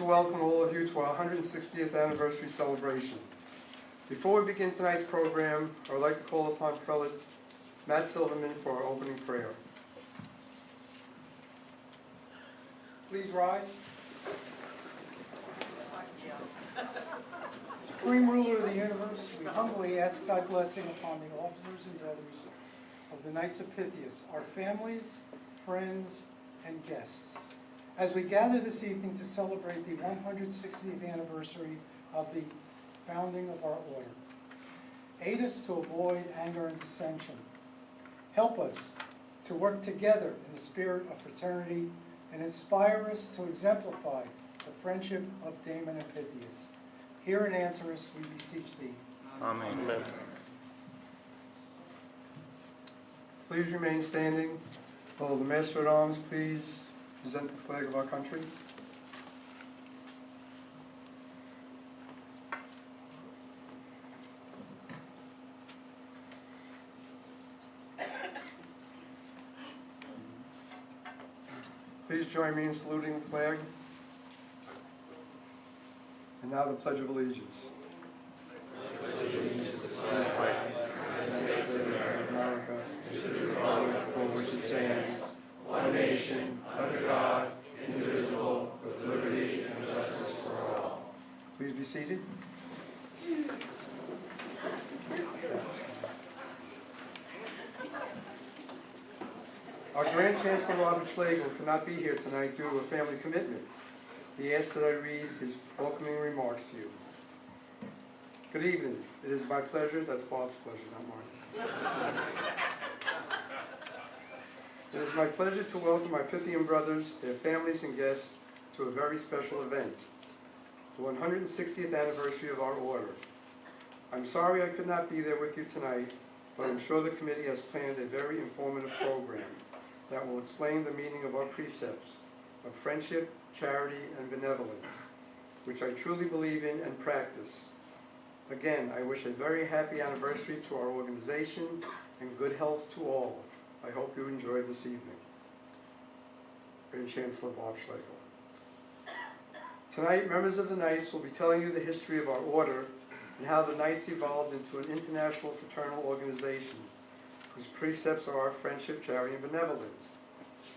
to welcome all of you to our 160th anniversary celebration. Before we begin tonight's program, I would like to call upon Prelate Matt Silverman for our opening prayer. Please rise. Supreme Ruler of the universe, we humbly ask thy blessing upon the officers and brothers of the Knights of Pythias, our families, friends, and guests. As we gather this evening to celebrate the 160th anniversary of the founding of our order, aid us to avoid anger and dissension. Help us to work together in the spirit of fraternity and inspire us to exemplify the friendship of Damon and Pythias. Hear and answer us, we beseech thee. Amen. Please remain standing. Will the Master at Arms please present the flag of our country? Please join me in saluting the flag. And now the Pledge of Allegiance. I pledge allegiance to the flag of the United States of America, to the republic for which it stands, one nation, under God, indivisible, with liberty and justice for all. Please be seated. Our Grand Chancellor Robert Schlegel could not be here tonight due to a family commitment. He asked that I read his welcoming remarks to you. Good evening. It is my pleasure, that's Bob's pleasure, not mine. It is my pleasure to welcome my Pythian brothers, their families and guests to a very special event, the 160th anniversary of our order. I'm sorry I could not be there with you tonight, but I'm sure the committee has planned a very informative program that will explain the meaning of our precepts of friendship, charity, and benevolence, which I truly believe in and practice. Again, I wish a very happy anniversary to our organization and good health to all. I hope you enjoy this evening. Grand Chancellor Bob Schlegel. Tonight, members of the Knights will be telling you the history of our order and how the Knights evolved into an international fraternal organization whose precepts are friendship, charity, and benevolence.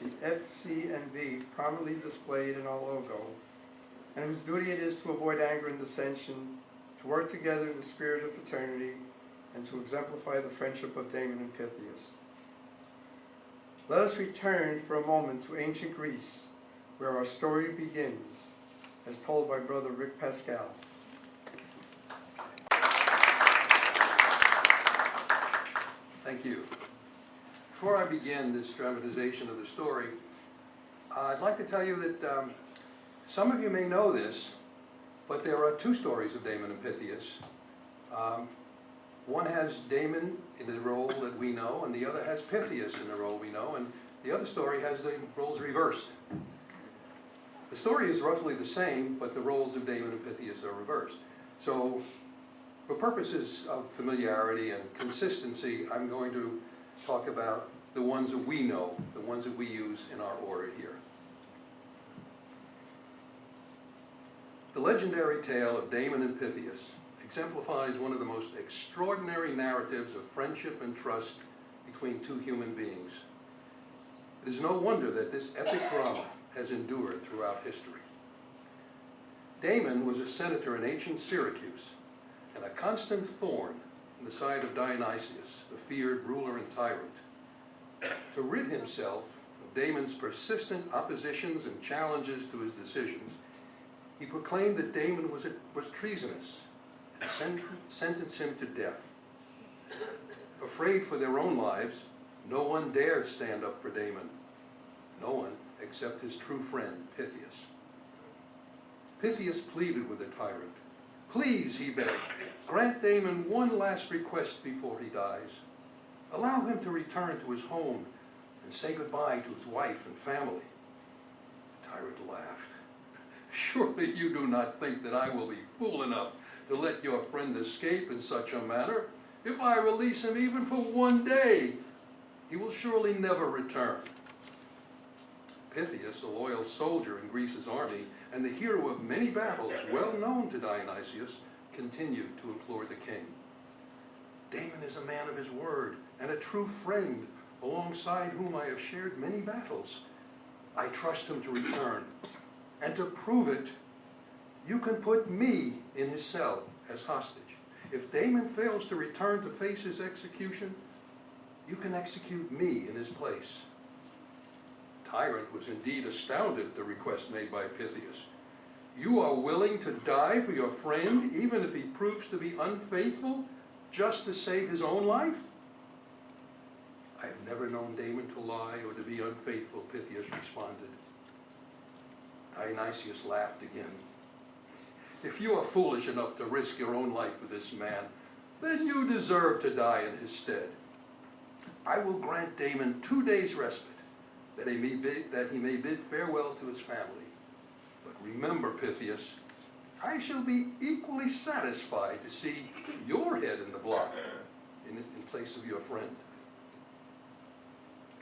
The FCNB prominently displayed in our logo, and whose duty it is to avoid anger and dissension, to work together in the spirit of fraternity, and to exemplify the friendship of Damon and Pythias. Let us return for a moment to ancient Greece, where our story begins, as told by Brother Rick Pascal. Thank you. Before I begin this dramatization of the story, I'd like to tell you that some of you may know this, but there are two stories of Damon and Pythias. One has Damon in the role that we know, and the other has Pythias in the role we know, and the other story has the roles reversed. The story is roughly the same, but the roles of Damon and Pythias are reversed. So, for purposes of familiarity and consistency, I'm going to talk about the ones that we know, the ones that we use in our order here. The legendary tale of Damon and Pythias exemplifies one of the most extraordinary narratives of friendship and trust between two human beings. It is no wonder that this epic drama has endured throughout history. Damon was a senator in ancient Syracuse and a constant thorn in the side of Dionysius, the feared ruler and tyrant. To rid himself of Damon's persistent oppositions and challenges to his decisions, he proclaimed that Damon was treasonous and sentenced him to death. Afraid for their own lives, no one dared stand up for Damon. No one except his true friend, Pythias. Pythias pleaded with the tyrant. "Please," he begged, "grant Damon one last request before he dies. Allow him to return to his home and say goodbye to his wife and family." The tyrant laughed. "Surely you do not think that I will be fool enough to let your friend escape in such a manner? If I release him even for one day, he will surely never return." Pythias, a loyal soldier in Greece's army, and the hero of many battles, well known to Dionysius, continued to implore the king. Damon is a man of his word and a true friend, alongside whom I have shared many battles. I trust him to return, and to prove it, you can put me in his cell as hostage. If Damon fails to return to face his execution, you can execute me in his place. Tyrant was indeed astounded at the request made by Pythias. You are willing to die for your friend, even if he proves to be unfaithful, just to save his own life? I have never known Damon to lie or to be unfaithful, Pythias responded. Dionysius laughed again. If you are foolish enough to risk your own life for this man, then you deserve to die in his stead. I will grant Damon 2 days' respite, that he may bid farewell to his family. But remember, Pythias, I shall be equally satisfied to see your head in the block in place of your friend.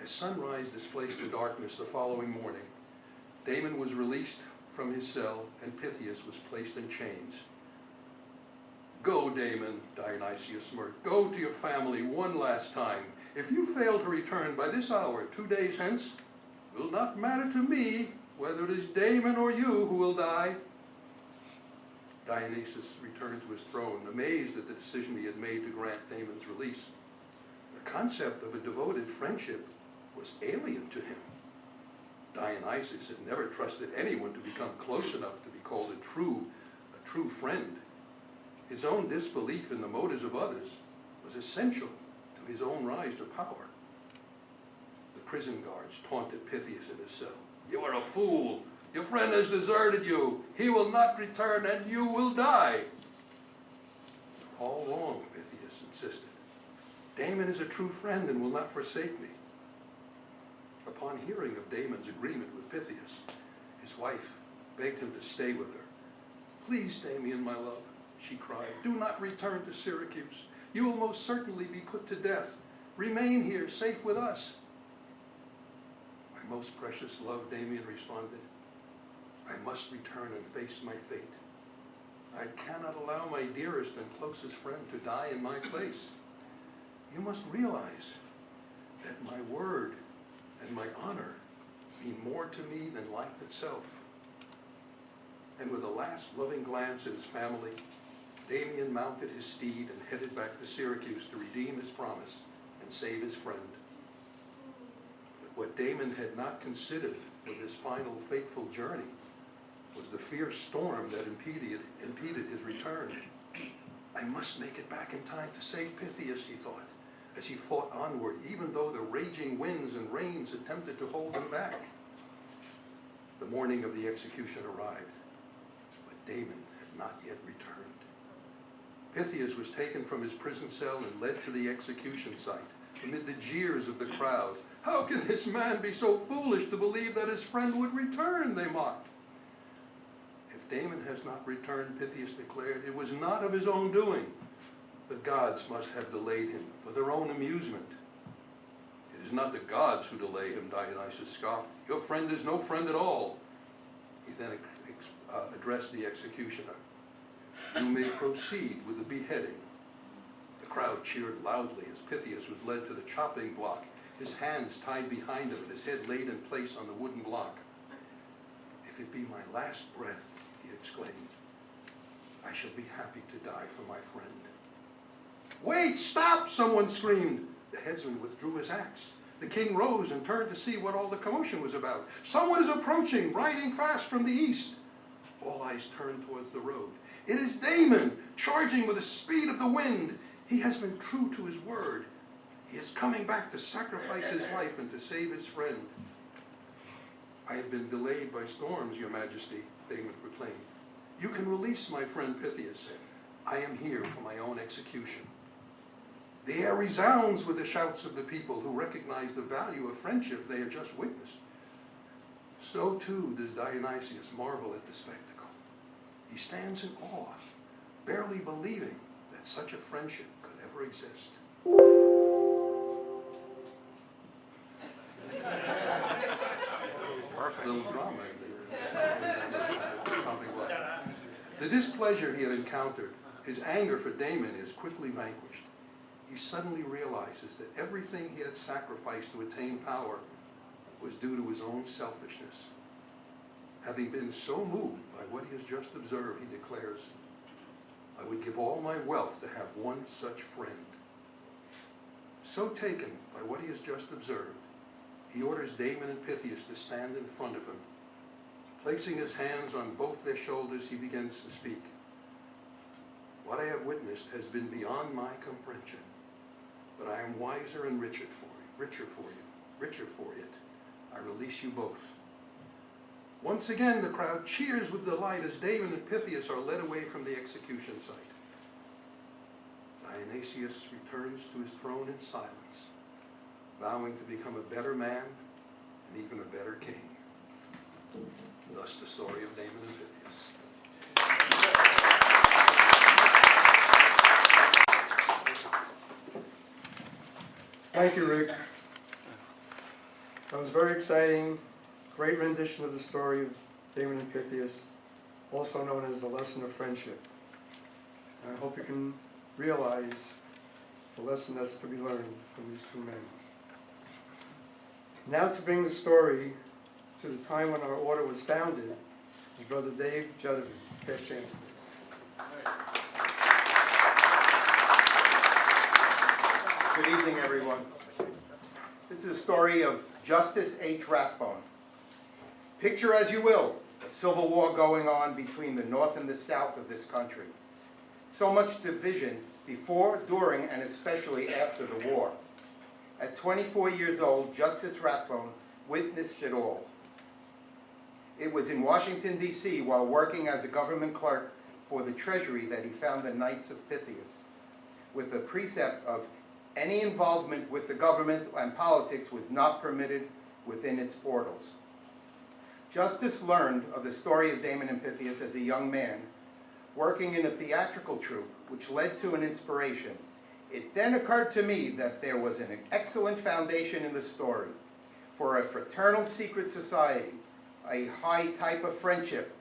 As sunrise displaced the darkness the following morning, Damon was released from his cell and Pythias was placed in chains. Go, Damon, Dionysius smirked. Go to your family one last time. If you fail to return by this hour, 2 days hence, it will not matter to me whether it is Damon or you who will die. Dionysius returned to his throne, amazed at the decision he had made to grant Damon's release. The concept of a devoted friendship was alien to him. Dionysius had never trusted anyone to become close enough to be called a true friend. His own disbelief in the motives of others was essential to his own rise to power. The prison guards taunted Pythias in his cell. You are a fool. Your friend has deserted you. He will not return and you will die. All wrong, Pythias insisted. Damon is a true friend and will not forsake me. Upon hearing of Damon's agreement with Pythias, his wife begged him to stay with her. Please, Damon, my love, she cried, do not return to Syracuse. You will most certainly be put to death. Remain here, safe with us. My most precious love, Damon responded, I must return and face my fate. I cannot allow my dearest and closest friend to die in my place. You must realize that my word and my honor mean more to me than life itself. And with a last loving glance at his family, Damon mounted his steed and headed back to Syracuse to redeem his promise and save his friend. But what Damon had not considered for this final fateful journey was the fierce storm that impeded his return. I must make it back in time to save Pythias, he thought, as he fought onward, even though the raging winds and rains attempted to hold him back. The morning of the execution arrived, but Damon had not yet returned. Pythias was taken from his prison cell and led to the execution site, amid the jeers of the crowd. How can this man be so foolish to believe that his friend would return, they mocked. If Damon has not returned, Pythias declared, it was not of his own doing. The gods must have delayed him for their own amusement. It is not the gods who delay him, Dionysius scoffed. Your friend is no friend at all. He then addressed the executioner. You may proceed with the beheading. The crowd cheered loudly as Pythias was led to the chopping block, his hands tied behind him and his head laid in place on the wooden block. If it be my last breath, he exclaimed, I shall be happy to die for my friend. Wait, stop, someone screamed. The headsman withdrew his axe. The king rose and turned to see what all the commotion was about. Someone is approaching, riding fast from the east. All eyes turned towards the road. It is Damon, charging with the speed of the wind. He has been true to his word. He is coming back to sacrifice his life and to save his friend. I have been delayed by storms, your majesty, Damon proclaimed. You can release my friend Pythias. I am here for my own execution. The air resounds with the shouts of the people who recognize the value of friendship they have just witnessed. So too does Dionysius marvel at the spectacle. He stands in awe, barely believing that such a friendship could ever exist. Perfect. little drama in the pumping blood. The displeasure he had encountered, his anger for Damon, is quickly vanquished. He suddenly realizes that everything he had sacrificed to attain power was due to his own selfishness. Having been so moved by what he has just observed, he declares, "I would give all my wealth to have one such friend." So taken by what he has just observed, he orders Damon and Pythias to stand in front of him. Placing his hands on both their shoulders, he begins to speak. "What I have witnessed has been beyond my comprehension, but I am wiser and richer for it. I release you both." Once again, the crowd cheers with delight as Damon and Pythias are led away from the execution site. Dionysius returns to his throne in silence, vowing to become a better man and even a better king. Thus the story of Damon and Pythias. Thank you, Rick. That was very exciting. Great rendition of the story of Damon and Pythias, also known as the lesson of friendship. And I hope you can realize the lesson that's to be learned from these two men. Now to bring the story to the time when our order was founded is Brother Dave Judovin, past chancellor. Good evening, everyone. This is a story of Justice H. Rathbone. Picture, as you will, a civil war going on between the North and the South of this country. So much division before, during, and especially after the war. At 24 years old, Justice Rathbone witnessed it all. It was in Washington, D.C., while working as a government clerk for the Treasury, that he found the Knights of Pythias, with the precept of any involvement with the government and politics was not permitted within its portals. Justice learned of the story of Damon and Pythias as a young man, working in a theatrical troupe, which led to an inspiration. It then occurred to me that there was an excellent foundation in the story for a fraternal secret society, a high type of friendship.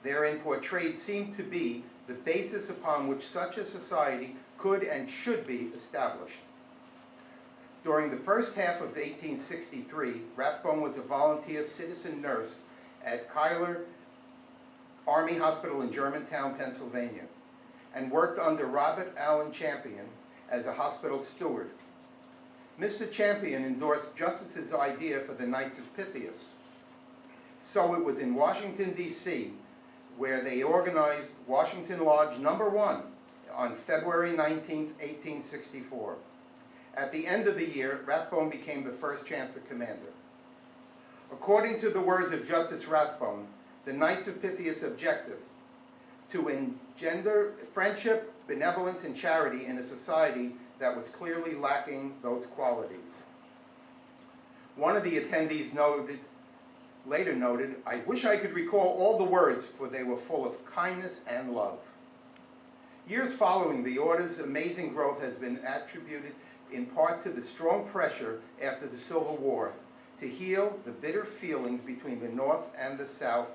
Therein portrayed seemed to be the basis upon which such a society could and should be established. During the first half of 1863, Rathbone was a volunteer citizen nurse at Cuyler Army Hospital in Germantown, Pennsylvania, and worked under Robert Allen Champion as a hospital steward. Mr. Champion endorsed Justice's idea for the Knights of Pythias. So it was in Washington, D.C., where they organized Washington Lodge No. 1 on February 19, 1864. At the end of the year, Rathbone became the first Chancellor Commander. According to the words of Justice Rathbone, the Knights of Pythias' objective, to engender friendship, benevolence, and charity in a society that was clearly lacking those qualities. One of the attendees later noted, "I wish I could recall all the words, for they were full of kindness and love." Years following the order's amazing growth has been attributed in part to the strong pressure after the Civil War to heal the bitter feelings between the North and the South.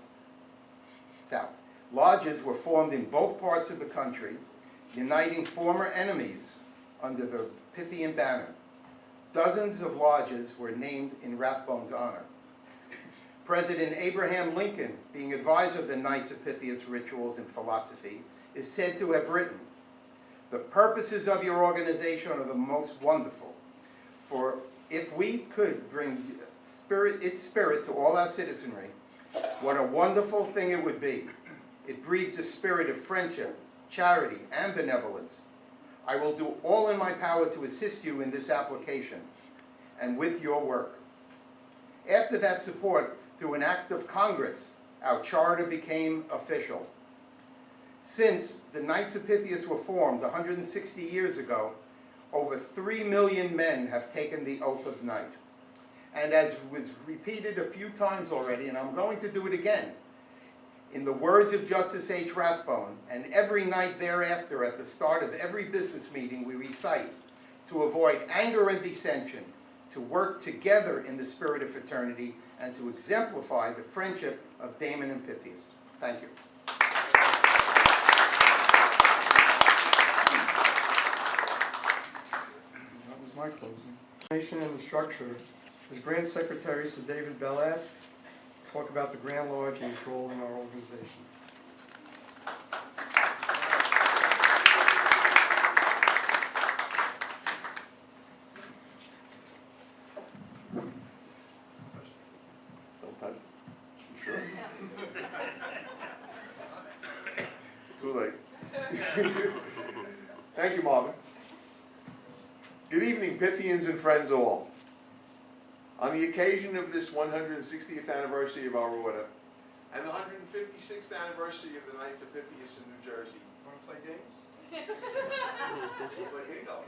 Lodges were formed in both parts of the country, uniting former enemies under the Pythian banner. Dozens of lodges were named in Rathbone's honor. President Abraham Lincoln, being advisor of the Knights of Pythias rituals and philosophy, is said to have written, "The purposes of your organization are the most wonderful, for if we could bring its spirit to all our citizenry, what a wonderful thing it would be. It breathes a spirit of friendship, charity, and benevolence. I will do all in my power to assist you in this application and with your work." After that support, through an act of Congress, our charter became official. Since the Knights of Pythias were formed 160 years ago, over 3 million men have taken the oath of knight. And as was repeated a few times already, and I'm going to do it again, in the words of Justice H. Rathbone, and every night thereafter at the start of every business meeting we recite, to avoid anger and dissension, to work together in the spirit of fraternity and to exemplify the friendship of Damon and Pythias. Thank you. That was my closing. Nation and the structure is Grand Secretary Sir David Bellask to talk about the Grand Lodge and its role in our organization. Don't touch it. You sure? Too late. Thank you, Marvin. Good evening, Pythians and friends all. On the occasion of this 160th anniversary of our order and the 156th anniversary of the Knights of Pythias in New Jersey. Want to play games? We'll play bingo.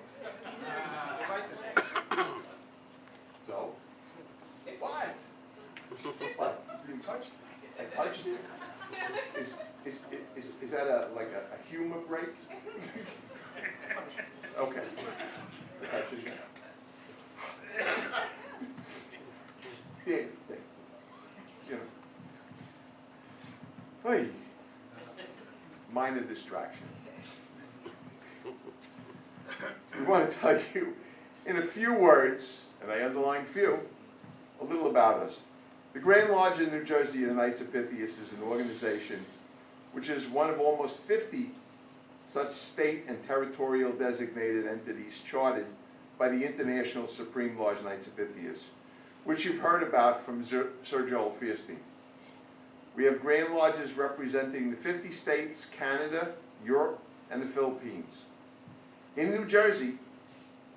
So? What? What? You touched it. I touched it? Is that like a humor break? Okay. I touched it again. Yeah, you know. Hey, minor distraction. We want to tell you in a few words, and I underline few, a little about us. The Grand Lodge in New Jersey of the Knights of Pythias is an organization which is one of almost 50 such state and territorial designated entities chartered by the International Supreme Lodge Knights of Pythias, which you've heard about from Sir Joel Fierstein. We have Grand Lodges representing the 50 states, Canada, Europe, and the Philippines. In New Jersey,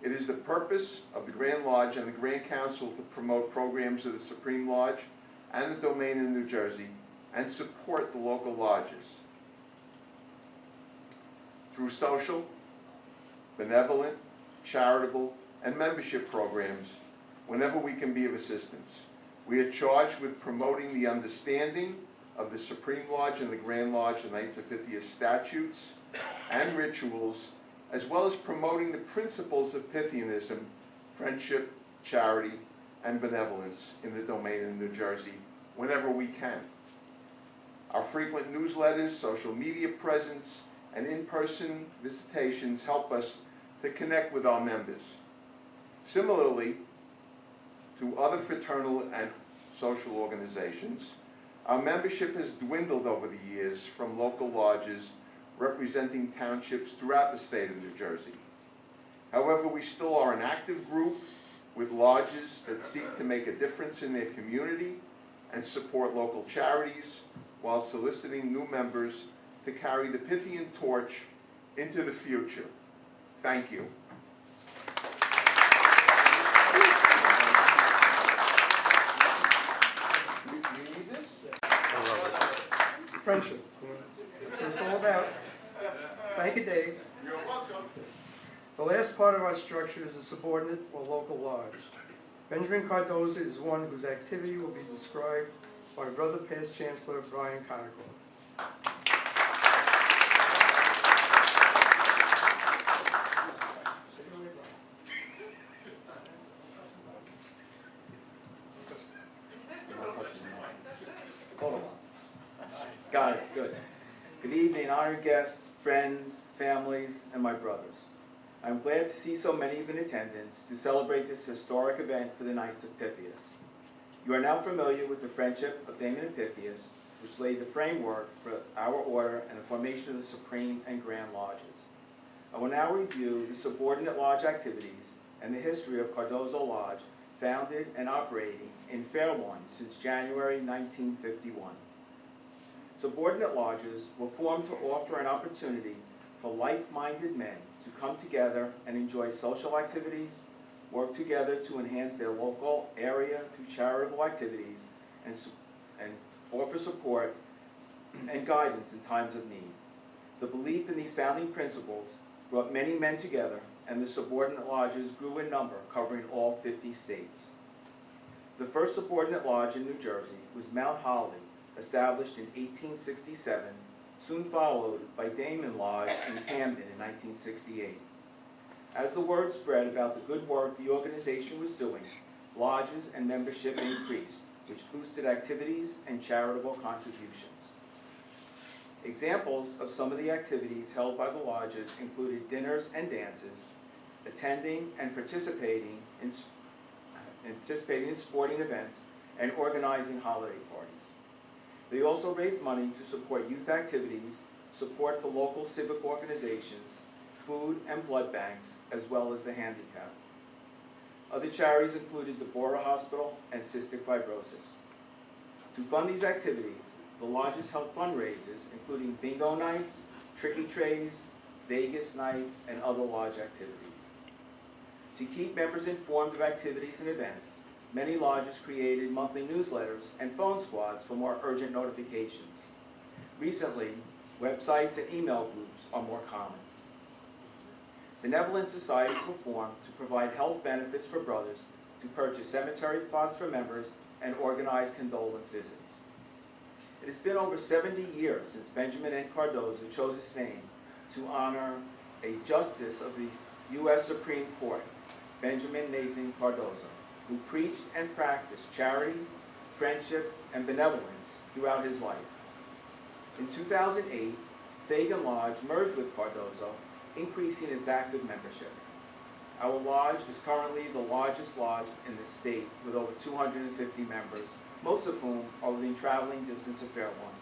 it is the purpose of the Grand Lodge and the Grand Council to promote programs of the Supreme Lodge and the domain in New Jersey and support the local lodges through social, benevolent, charitable, and membership programs whenever we can be of assistance. We are charged with promoting the understanding of the Supreme Lodge and the Grand Lodge, the Knights of Pythias statutes and rituals, as well as promoting the principles of Pythianism, friendship, charity, and benevolence in the domain in New Jersey whenever we can. Our frequent newsletters, social media presence, and in-person visitations help us to connect with our members. Similarly to other fraternal and social organizations, our membership has dwindled over the years from local lodges representing townships throughout the state of New Jersey. However, we still are an active group with lodges that seek to make a difference in their community and support local charities while soliciting new members to carry the Pythian torch into the future. Thank you. You need this? Friendship. That's what it's all about. Thank you, Dave. You're welcome. The last part of our structure is a subordinate or local lodge. Benjamin Cardozo is one whose activity will be described by Brother Past Chancellor Brian Conacle. Hold on. Got it, good. Good evening, honored guests, friends, families, and my brothers. I'm glad to see so many of you in attendance to celebrate this historic event for the Knights of Pythias. You are now familiar with the friendship of Damon and Pythias, which laid the framework for our order and the formation of the Supreme and Grand Lodges. I will now review the subordinate lodge activities and the history of Cardozo Lodge, founded and operating in Fairlawn since January 1951. Subordinate lodges were formed to offer an opportunity for like-minded men to come together and enjoy social activities, work together to enhance their local area through charitable activities, and offer support and guidance in times of need. The belief in these founding principles brought many men together, and the subordinate lodges grew in number, covering all 50 states. The first subordinate lodge in New Jersey was Mount Holly, established in 1867, soon followed by Damon Lodge in Camden in 1968. As the word spread about the good work the organization was doing, lodges and membership increased, which boosted activities and charitable contributions. Examples of some of the activities held by the lodges included dinners and dances, attending and participating in sporting events, and organizing holiday parties. They also raised money to support youth activities, support for local civic organizations, food and blood banks, as well as the handicapped. Other charities included the Bora Hospital and cystic fibrosis. To fund these activities, the lodges held fundraisers, including bingo nights, tricky trays, Vegas nights, and other lodge activities. To keep members informed of activities and events, many lodges created monthly newsletters and phone squads for more urgent notifications. Recently, websites and email groups are more common. Benevolent societies were formed to provide health benefits for brothers, to purchase cemetery plots for members, and organize condolence visits. It has been over 70 years since Benjamin N. Cardozo chose his name to honor a justice of the U.S. Supreme Court, Benjamin Nathan Cardozo, who preached and practiced charity, friendship, and benevolence throughout his life. In 2008, Fagan Lodge merged with Cardozo, increasing its active membership. Our lodge is currently the largest lodge in the state with over 250 members, most of whom are within traveling distance of Fair Lawn.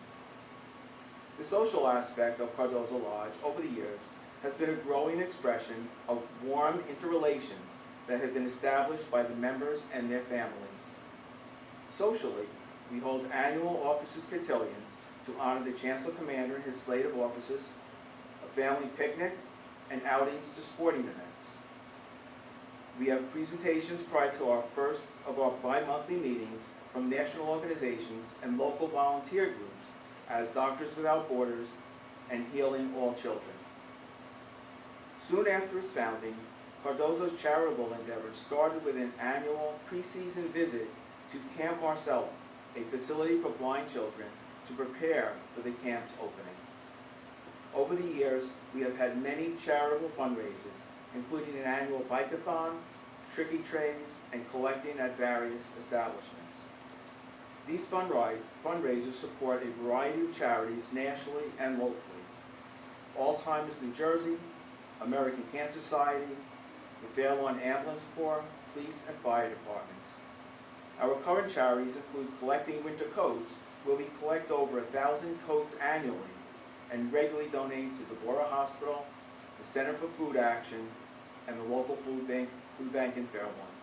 The social aspect of Cardozo Lodge over the years has been a growing expression of warm interrelations that have been established by the members and their families. Socially, we hold annual officers' cotillions to honor the Chancellor Commander and his slate of officers, a family picnic, and outings to sporting events. We have presentations prior to our first of our bi-monthly meetings from national organizations and local volunteer groups as Doctors Without Borders and Healing All Children. Soon after its founding, Cardozo's charitable endeavors started with an annual pre-season visit to Camp Marcella, a facility for blind children, to prepare for the camp's opening. Over the years, we have had many charitable fundraisers, including an annual bike-a-thon, tricky trays, and collecting at various establishments. These fundraisers support a variety of charities nationally and locally: Alzheimer's New Jersey, American Cancer Society, the Fair Lawn Ambulance Corps, police and fire departments. Our current charities include collecting winter coats, where we collect over 1,000 coats annually and regularly donate to the Bora Hospital, the Center for Food Action, and the local food bank in Fair Lawn.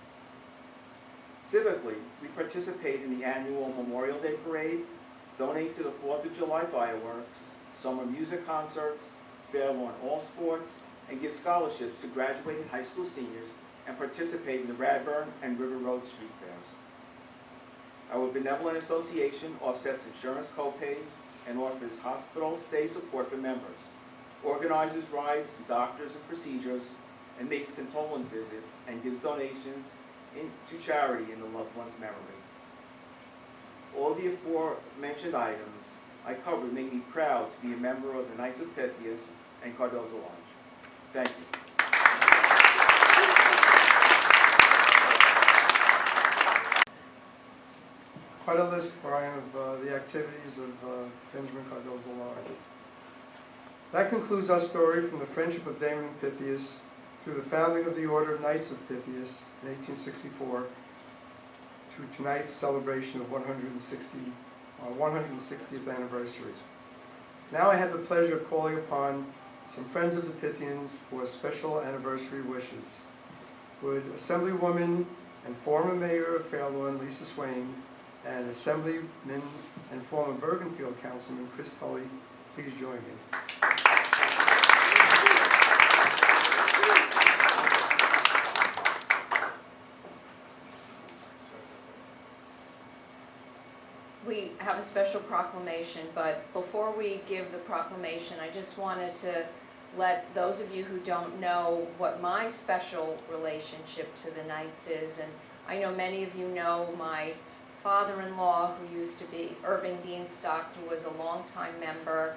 Civically, we participate in the annual Memorial Day Parade, donate to the 4th of July fireworks, summer music concerts, Fair Lawn All Sports, and give scholarships to graduating high school seniors, and participate in the Radburn and River Road street fairs. Our Benevolent Association offsets insurance copays and offers hospital stay support for members, organizes rides to doctors and procedures, and makes condolence visits and gives donations to charity in the loved one's memory. All the aforementioned items I covered make me proud to be a member of the Knights of Pythias and Cardozo Lodge. Thank you. Quite a list, Brian, of the activities of Benjamin Cardozo Lodge. That concludes our story from the friendship of Damon and Pythias through the founding of the Order of Knights of Pythias in 1864 through tonight's celebration of 160th anniversary. Now I have the pleasure of calling upon some friends of the Pythians for special anniversary wishes. Would Assemblywoman and former Mayor of Fair Lawn, Lisa Swain, and Assemblyman and former Bergenfield Councilman Chris Tully please join me? We have a special proclamation, but before we give the proclamation, I just wanted to let those of you who don't know what my special relationship to the Knights is, and I know many of you know my father-in-law, who used to be Irving Beanstock, who was a longtime member,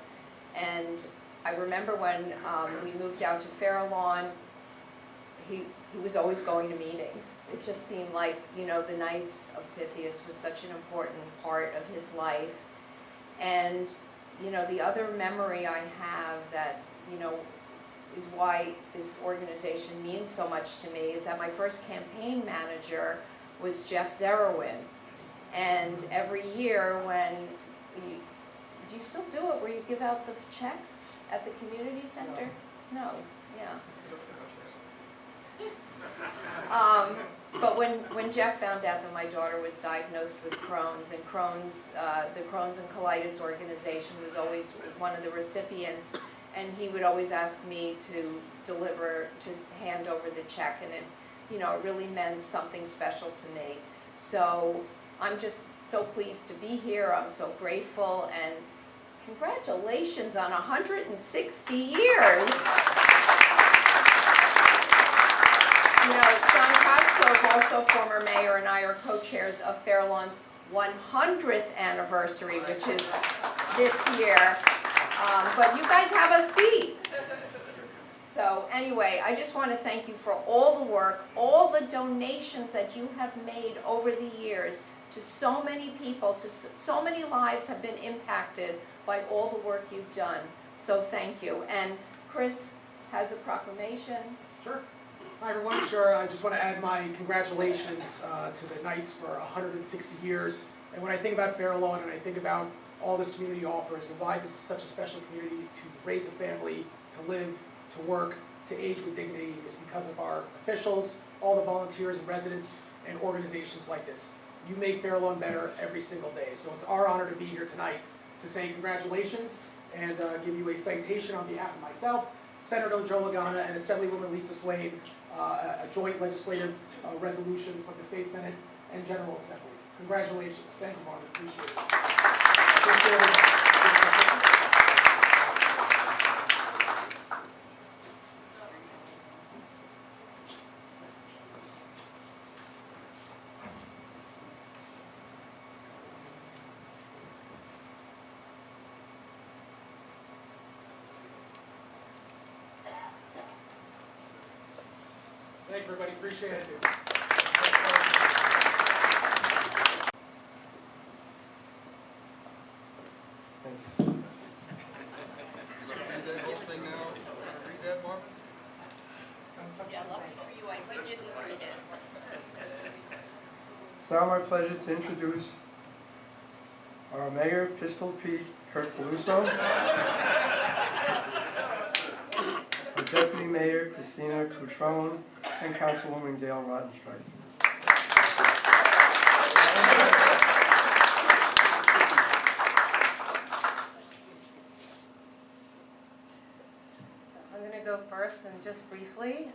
and I remember when we moved out to Fair Lawn, he was always going to meetings. It just seemed like, the Knights of Pythias was such an important part of his life. And, the other memory I have that, is why this organization means so much to me is that my first campaign manager was Jeff Zerowin. And every year when do you still do it where you give out the checks at the community center? No, yeah. But when Jeff found out that my daughter was diagnosed with Crohn's, and the Crohn's and Colitis organization was always one of the recipients, and he would always ask me to hand over the check, and it really meant something special to me. So I'm just so pleased to be here. I'm so grateful, and congratulations on 160 years. John Cosgrove, also former mayor, and I are co-chairs of Fairlawn's 100th anniversary, which is this year. But you guys have us beat. So anyway, I just want to thank you for all the work, all the donations that you have made over the years to so many people, so many lives have been impacted by all the work you've done. So thank you. And Chris has a proclamation. Sure. Hi everyone, sure. I just want to add my congratulations to the Knights for 160 years. And when I think about Fair Lawn and I think about all this community offers and why this is such a special community to raise a family, to live, to work, to age with dignity, is because of our officials, all the volunteers and residents and organizations like this. You make Fair Lawn better every single day. So it's our honor to be here tonight to say congratulations and give you a citation on behalf of myself, Senator Joe Lagana, and Assemblywoman Lisa Swain, a joint legislative resolution from the State Senate and General Assembly. Congratulations. Thank you, Marvin. Appreciate it. Thank you, everybody. Appreciate it. Read that whole thing now? Read that, Mark? Yeah, lucky for you, I didn't read it. It's now my pleasure to introduce our Mayor, Pistol Pete Kurt Peluso, our Deputy Mayor, Christina Cutrone, and Councilwoman Gail Rottenstrike. I'm going to go first, and just briefly,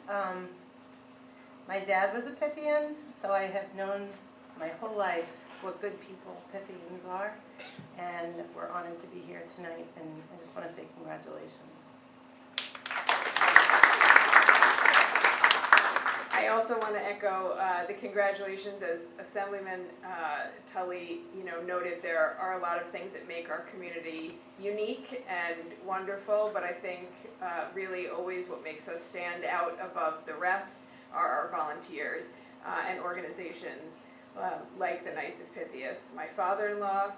my dad was a Pythian, so I have known my whole life what good people Pythians are, and we're honored to be here tonight, and I just want to say congratulations. I also want to echo the congratulations. As Assemblyman Tully, noted, there are a lot of things that make our community unique and wonderful, but I think really always what makes us stand out above the rest are our volunteers and organizations like the Knights of Pythias. My father-in-law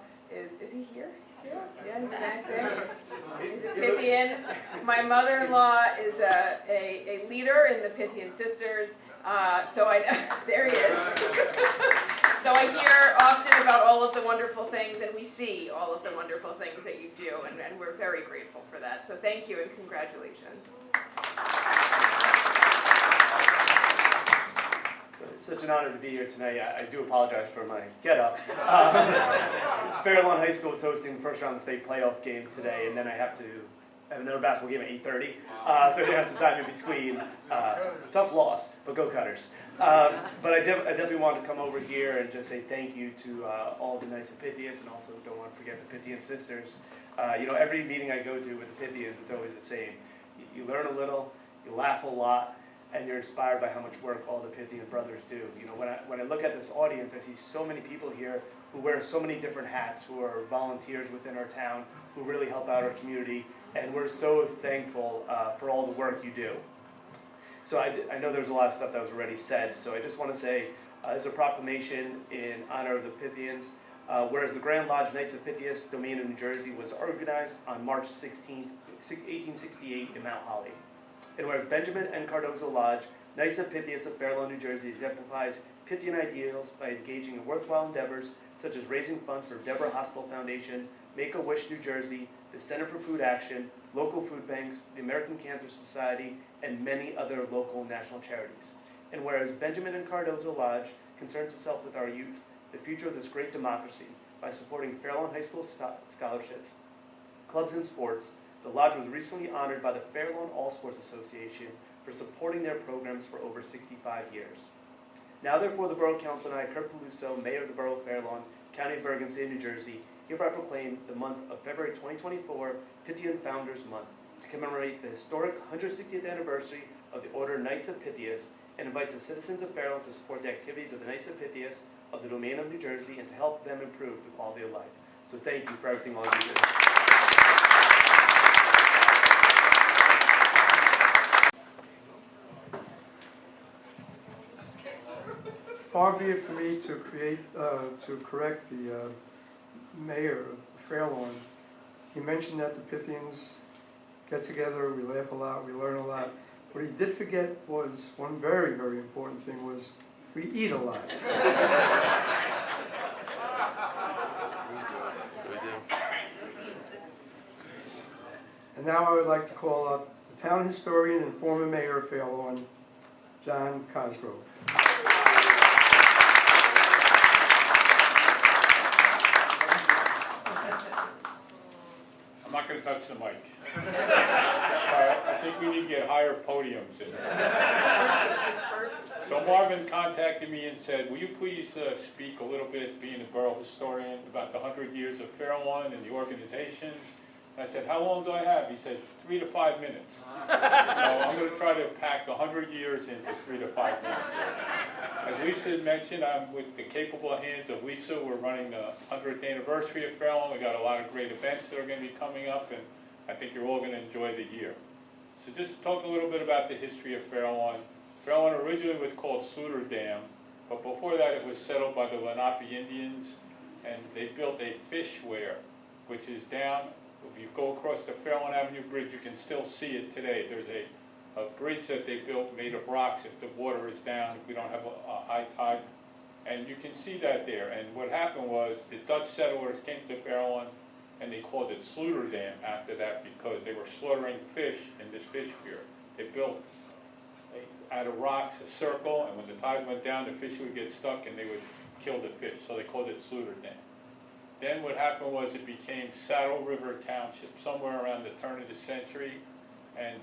is he here? Yeah, he's back there. He's a Pythian. My mother-in-law is a leader in the Pythian Sisters. There he is. So I hear often about all of the wonderful things, and we see all of the wonderful things that you do, and we're very grateful for that. So thank you and congratulations. It's such an honor to be here tonight. I do apologize for my get-up. Fair Lawn High School is hosting the first round of the state playoff games today, and then I have another basketball game at 8:30, so we're going to have some time in between. Tough loss, but go Cutters. But I definitely want to come over here and just say thank you to all the Knights of Pythias, and also don't want to forget the Pythian Sisters. Every meeting I go to with the Pythians, it's always the same. You learn a little, you laugh a lot, and you're inspired by how much work all the Pythian brothers do. When I look at this audience, I see so many people here who wear so many different hats, who are volunteers within our town, who really help out our community, and we're so thankful for all the work you do. So I know there's a lot of stuff that was already said, so I just want to say, as a proclamation in honor of the Pythians, whereas the Grand Lodge Knights of Pythias, Domain of New Jersey, was organized on March 16, 1868 in Mount Holly. And whereas Benjamin and Cardozo Lodge, Knights of Pythias of Fair Lawn, New Jersey, exemplifies Pythian ideals by engaging in worthwhile endeavors such as raising funds for Deborah Hospital Foundation, Make-A-Wish New Jersey, the Center for Food Action, local food banks, the American Cancer Society, and many other local and national charities. And whereas Benjamin and Cardozo Lodge concerns itself with our youth, the future of this great democracy, by supporting Fair Lawn High School scholarships, clubs, and sports, the Lodge was recently honored by the Fair Lawn All Sports Association for supporting their programs for over 65 years. Now therefore the Borough Council and I, Kurt Peluso, Mayor of the Borough of Fair Lawn, County of Bergen, State of New Jersey, hereby proclaim the month of February 2024 Pythian Founders Month to commemorate the historic 160th anniversary of the Order Knights of Pythias, and invites the citizens of Fair Lawn to support the activities of the Knights of Pythias of the Domain of New Jersey and to help them improve the quality of life. So thank you for everything all you do. Far be it for me to correct the mayor of Fair Lawn. He mentioned that the Pythians get together, we laugh a lot, we learn a lot. What he did forget was one very, very important thing was we eat a lot. And now I would like to call up the town historian and former mayor of Fair Lawn, John Cosgrove. I'm not going to touch the mic. I think we need to get higher podiums in this. So Marvin contacted me and said, will you please speak a little bit, being a borough historian, about the 100 years of Fair Lawn and the organizations. And I said, how long do I have? He said, 3 to 5 minutes. So I'm going to try to pack 100 years into 3 to 5 minutes. As Lisa mentioned, I'm with the capable hands of Lisa. We're running the 100th anniversary of Fair Lawn. We got a lot of great events that are going to be coming up, and I think you're all going to enjoy the year. So just to talk a little bit about the history of Fair Lawn. Fair Lawn originally was called Sluter Dam, but before that it was settled by the Lenape Indians, and they built a fish weir, which is down. If you go across the Fair Lawn Avenue Bridge, you can still see it today. There's a bridge that they built made of rocks if the water is down, if we don't have a high tide. And you can see that there. And what happened was the Dutch settlers came to Fair Lawn and they called it Sluter Dam after that because they were slaughtering fish in this fish weir. They built out of rocks a circle, and when the tide went down, the fish would get stuck and they would kill the fish. So they called it Sluter Dam. Then what happened was it became Saddle River Township somewhere around the turn of the century, and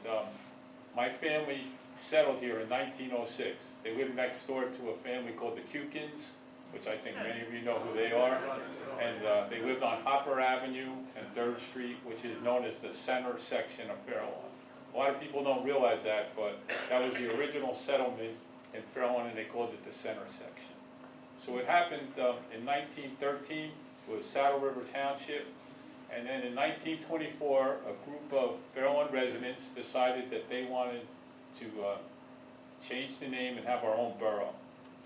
my family settled here in 1906. They lived next door to a family called the Cukins, which I think many of you know who they are, and they lived on Hopper Avenue and 3rd Street, which is known as the center section of Fair Lawn. A lot of people don't realize that, but that was the original settlement in Fair Lawn, and they called it the center section. So it happened in 1913. It was Saddle River Township, and then in 1924 a group of Fair Lawn residents decided that they wanted to change the name and have our own borough.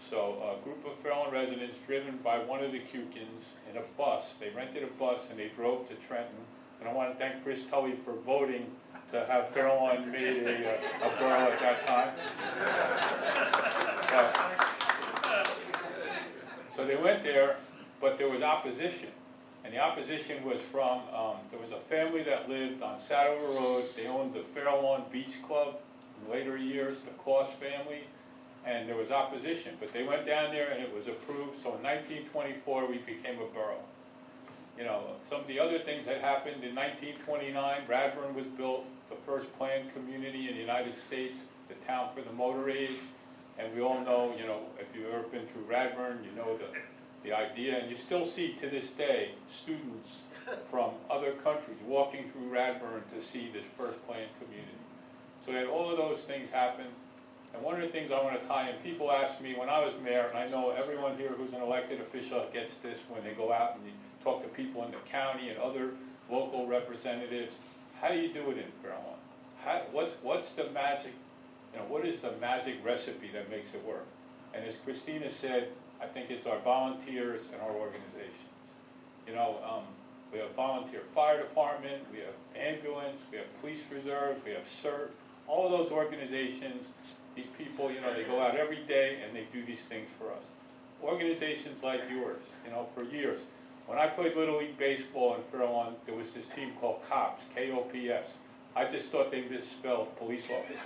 So a group of Fair Lawn residents, driven by one of the Cukins in a bus, they rented a bus and they drove to Trenton. And I want to thank Chris Tully for voting to have Fair Lawn made a borough at that time. So they went there, but there was opposition. And the opposition was from, there was a family that lived on Saddle River Road. They owned the Fair Lawn Beach Club in later years, the Cost family, and there was opposition. But they went down there and it was approved. So in 1924 we became a borough. You know, some of the other things that happened in 1929, Radburn was built, the first planned community in the United States, the town for the motor age. And we all know, you know, if you've ever been through Radburn, you know the idea, and you still see to this day students from other countries walking through Radburn to see this first planned community. So we had all of those things happen. And one of the things I want to tie in, people ask me when I was mayor, and I know everyone here who's an elected official gets this when they go out and you talk to people in the county and other local representatives, how do you do it in Fair Lawn? What's the magic what is the magic recipe that makes it work? And as Christina said, I think it's our volunteers and our organizations. We have volunteer fire department, we have ambulance, we have police reserves, we have CERT, all those organizations. These people, they go out every day and they do these things for us. Organizations like yours, for years. When I played Little League Baseball in Fairlawn, there was this team called COPS, K-O-P-S. I just thought they misspelled police officers.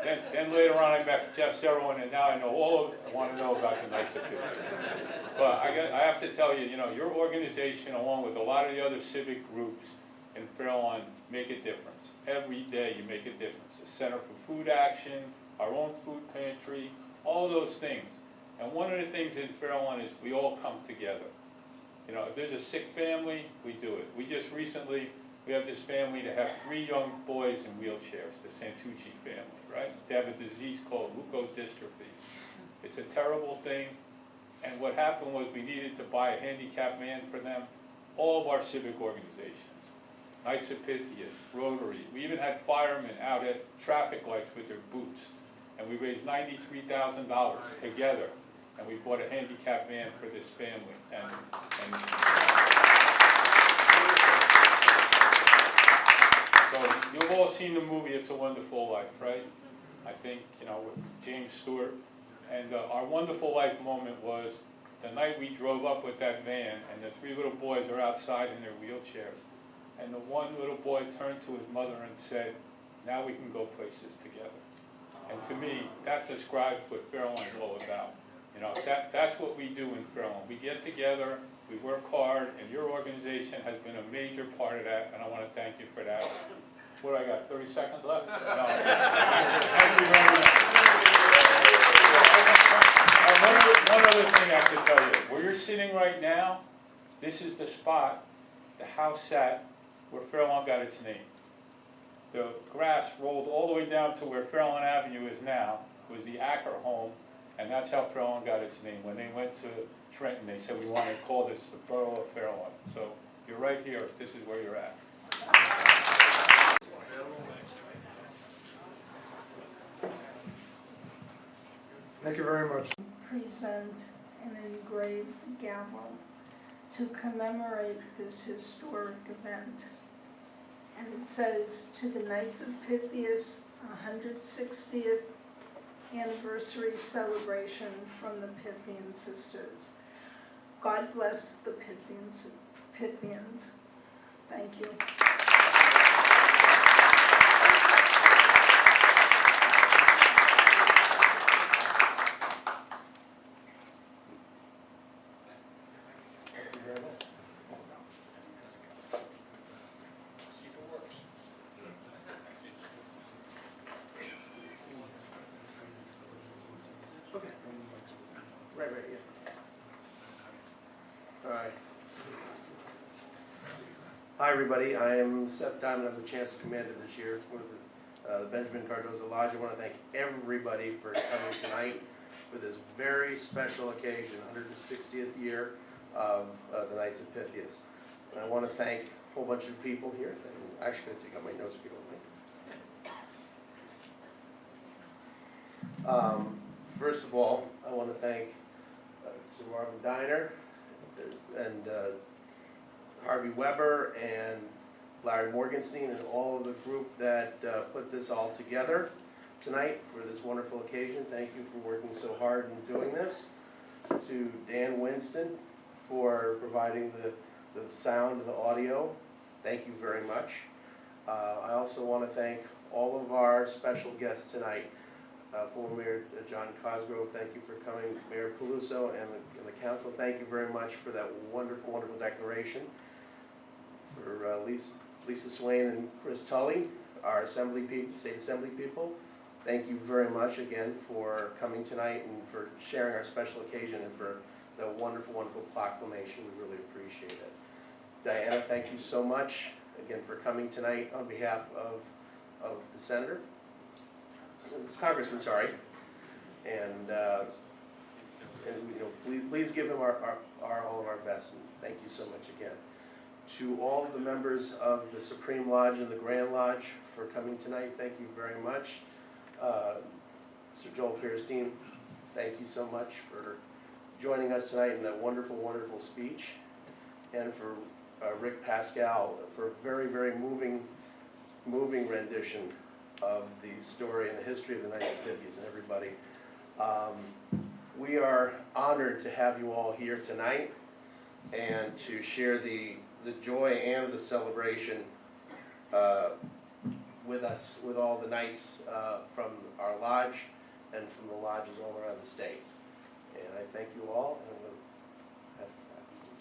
Then later on I met Jeff Serwin, and now I know I want to know about the Knights of Pythias. But I have to tell you, your organization, along with a lot of the other civic groups in Fairlawn, make a difference. Every day you make a difference. The Center for Food Action, our own food pantry, all those things. And one of the things in Fairlawn is we all come together. If there's a sick family, we do it. We have this family that have 3 young boys in wheelchairs, the Santucci family, right? They have a disease called leukodystrophy. It's a terrible thing. And what happened was we needed to buy a handicapped van for them. All of our civic organizations, Knights of Pythias, Rotary. We even had firemen out at traffic lights with their boots. And we raised $93,000 together. And we bought a handicapped van for this family. So you've all seen the movie It's a Wonderful Life, right? I think, with James Stewart. And our wonderful life moment was the night we drove up with that van, and the 3 little boys are outside in their wheelchairs. And the one little boy turned to his mother and said, "Now we can go places together." And to me, that describes what Fairlawn is all about. That's what we do in Fairlawn. We get together, we work hard, and your organization has been a major part of that, and I want to thank you for that. What do I got, 30 seconds left? No. Thank you very much. One other thing I have to tell you. Where you're sitting right now, this is the spot the house sat where Fairlawn got its name. The grass rolled all the way down to where Fairlawn Avenue is now, was the Acker home, and that's how Fairlawn got its name. When they went to Trenton, they said, we want to call this the Borough of Fairlawn. So you're right here. This is where you're at. Thank you very much. Present an engraved gavel to commemorate this historic event. And it says, to the Knights of Pythias, 160th anniversary celebration from the Pythian sisters. God bless the Pythians. Thank you. Hi everybody, I am Seth Diamond. I'm the Chancellor Commander this year for the Benjamin Cardozo Lodge. I want to thank everybody for coming tonight for this very special occasion, 160th year of the Knights of Pythias. And I want to thank a whole bunch of people here. I'm actually going to take out my notes if you don't mind. First of all, I want to thank Sir Marvin Diner and Harvey Weber and Larry Morgenstein and all of the group that put this all together tonight for this wonderful occasion. Thank you for working so hard in doing this. To Dan Winston for providing the sound and the audio. Thank you very much. I also want to thank all of our special guests tonight. Former Mayor John Cosgrove, thank you for coming. Mayor Peluso and the council, thank you very much for that wonderful, wonderful declaration. For Lisa Swain and Chris Tully, our assembly people, state assembly people, thank you very much again for coming tonight and for sharing our special occasion and for the wonderful, wonderful proclamation. We really appreciate it. Diana, thank you so much again for coming tonight on behalf of the senator, congressman, sorry, and please give him all of our best. And thank you so much again. To all of the members of the Supreme Lodge and the Grand Lodge for coming tonight, thank you very much. Sir Joel Fierstein, thank you so much for joining us tonight in that wonderful, wonderful speech. And for Rick Pascal for a very, very moving rendition of the story and the history of the Knights of Pythias and everybody. We are honored to have you all here tonight and to share the joy and the celebration with us, with all the Knights from our lodge and from the lodges all around the state. And I thank you all, and I'm going to pass it back to you.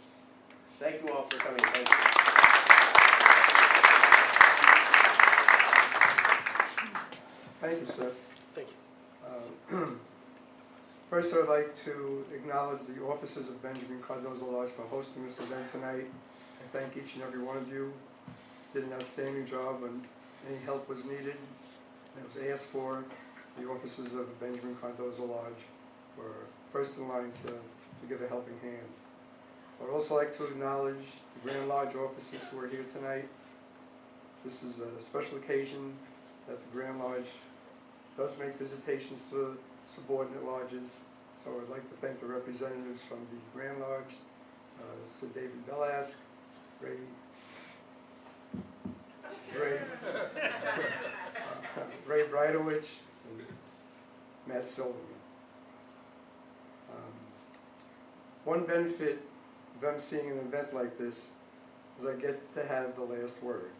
Thank you all for coming. Thank you. Thank you, sir. Thank you. First, I would like to acknowledge the officers of Benjamin Cardozo Lodge for hosting this event tonight. I thank each and every one of you. Did an outstanding job when any help was needed that was asked for. The officers of Benjamin Cardozo Lodge were first in line to give a helping hand. I would also like to acknowledge the Grand Lodge officers who are here tonight. This is a special occasion that the Grand Lodge does make visitations to subordinate lodges. So I'd like to thank the representatives from the Grand Lodge, Sir David Belask, Ray Bridowich, and Matt Silverman. One benefit of emceeing an event like this is I get to have the last word.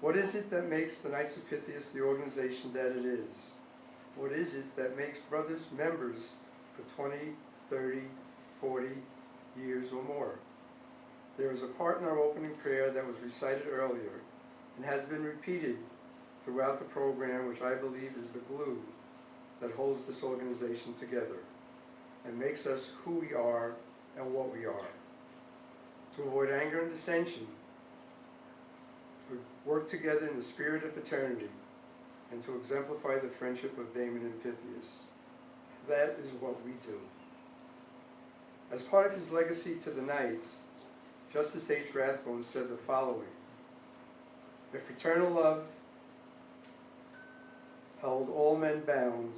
What is it that makes the Knights of Pythias the organization that it is? What is it that makes brothers members for 20, 30, 40 years or more? There is a part in our opening prayer that was recited earlier and has been repeated throughout the program, which I believe is the glue that holds this organization together and makes us who we are and what we are. To avoid anger and dissension, to work together in the spirit of fraternity, and to exemplify the friendship of Damon and Pythias. That is what we do. As part of his legacy to the Knights, Justice H. Rathbone said the following: if fraternal love held all men bound,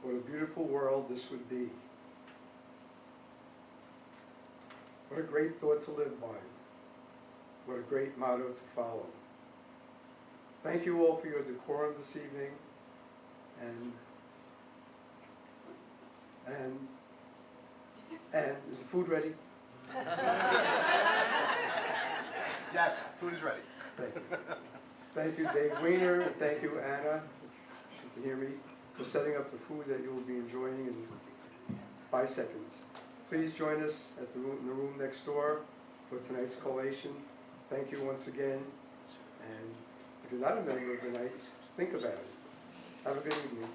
what a beautiful world this would be. What a great thought to live by. What a great motto to follow. Thank you all for your decorum this evening, and is the food ready? Yes, food is ready. Thank you. Thank you, Dave Weiner. Thank you, Anna, if you can hear me, for setting up the food that you will be enjoying in 5 seconds. Please join us at in the room next door for tonight's collation. Thank you once again. And if you're not a member of the Knights, think about it. Have a good evening.